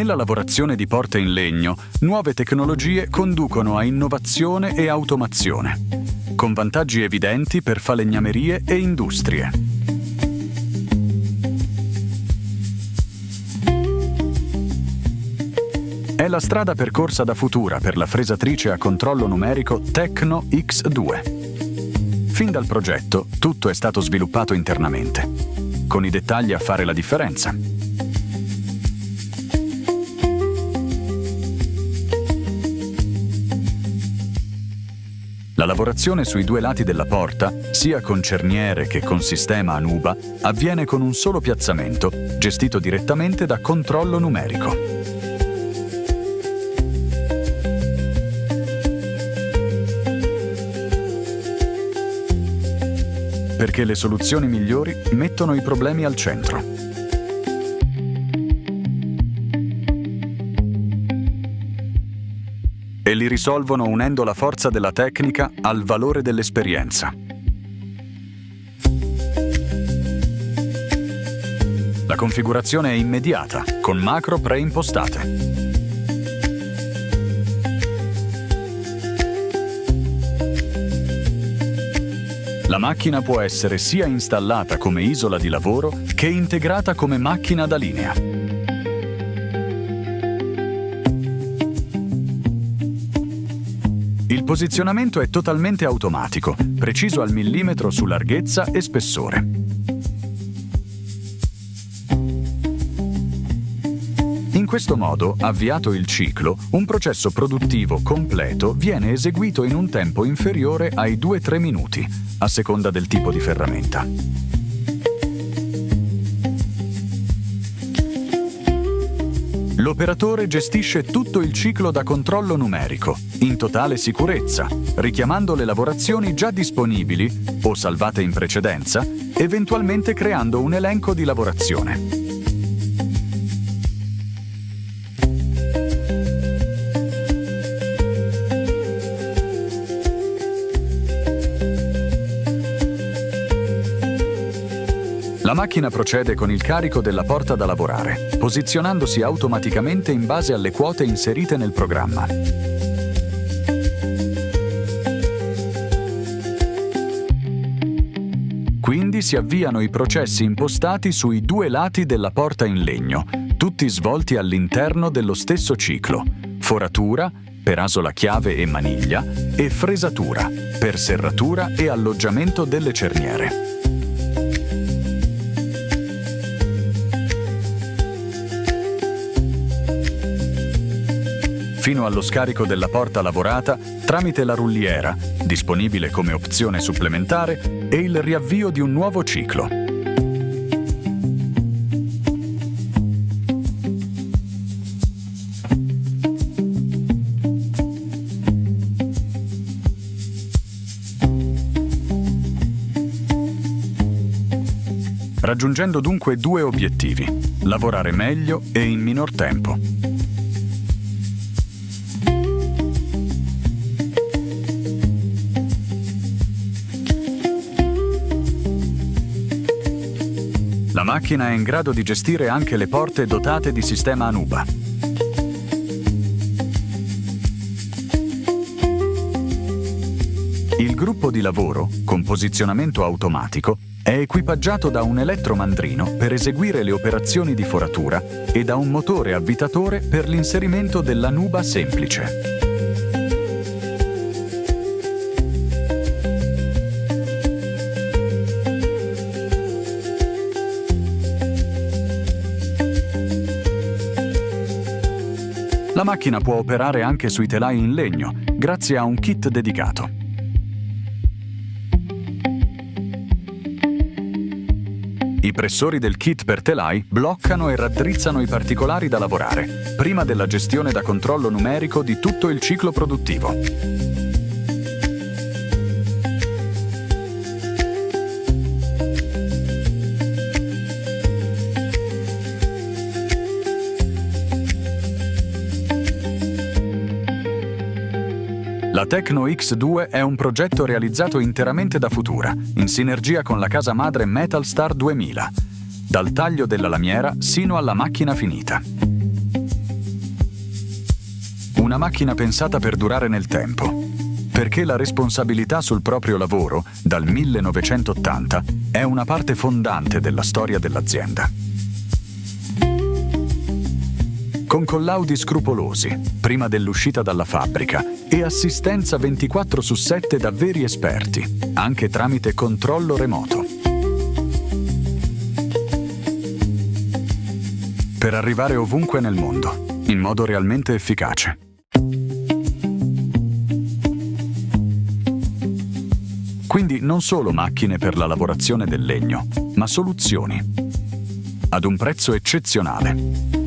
Nella lavorazione di porte in legno, nuove tecnologie conducono a innovazione e automazione, con vantaggi evidenti per falegnamerie e industrie. È la strada percorsa da Futura per la fresatrice a controllo numerico Tecno X2. Fin dal progetto, tutto è stato sviluppato internamente, con i dettagli a fare la differenza. La lavorazione sui due lati della porta, sia con cerniere che con sistema Anuba, avviene con un solo piazzamento, gestito direttamente da controllo numerico. Perché le soluzioni migliori mettono i problemi al centro. E li risolvono unendo la forza della tecnica al valore dell'esperienza. La configurazione è immediata, con macro preimpostate. La macchina può essere sia installata come isola di lavoro che integrata come macchina da linea. Il posizionamento è totalmente automatico, preciso al millimetro su larghezza e spessore. In questo modo, avviato il ciclo, un processo produttivo completo viene eseguito in un tempo inferiore ai 2-3 minuti, a seconda del tipo di ferramenta. L'operatore gestisce tutto il ciclo da controllo numerico, in totale sicurezza, richiamando le lavorazioni già disponibili o salvate in precedenza, eventualmente creando un elenco di lavorazione. La macchina procede con il carico della porta da lavorare, posizionandosi automaticamente in base alle quote inserite nel programma. Quindi si avviano i processi impostati sui due lati della porta in legno, tutti svolti all'interno dello stesso ciclo: foratura, per asola chiave e maniglia, e fresatura, per serratura e alloggiamento delle cerniere. Fino allo scarico della porta lavorata tramite la rulliera, disponibile come opzione supplementare, e il riavvio di un nuovo ciclo. Raggiungendo dunque due obiettivi: lavorare meglio e in minor tempo. La macchina è in grado di gestire anche le porte dotate di sistema Anuba. Il gruppo di lavoro, con posizionamento automatico, è equipaggiato da un elettromandrino per eseguire le operazioni di foratura e da un motore avvitatore per l'inserimento dell'Anuba semplice. La macchina può operare anche sui telai in legno, grazie a un kit dedicato. I pressori del kit per telai bloccano e raddrizzano i particolari da lavorare, prima della gestione da controllo numerico di tutto il ciclo produttivo. La Tecno X2 è un progetto realizzato interamente da Futura, in sinergia con la casa madre Metalstar 2000, dal taglio della lamiera sino alla macchina finita. Una macchina pensata per durare nel tempo, perché la responsabilità sul proprio lavoro, dal 1980, è una parte fondante della storia dell'azienda. Con collaudi scrupolosi, prima dell'uscita dalla fabbrica, e assistenza 24/7 da veri esperti, anche tramite controllo remoto. Per arrivare ovunque nel mondo, in modo realmente efficace. Quindi non solo macchine per la lavorazione del legno, ma soluzioni. Ad un prezzo eccezionale.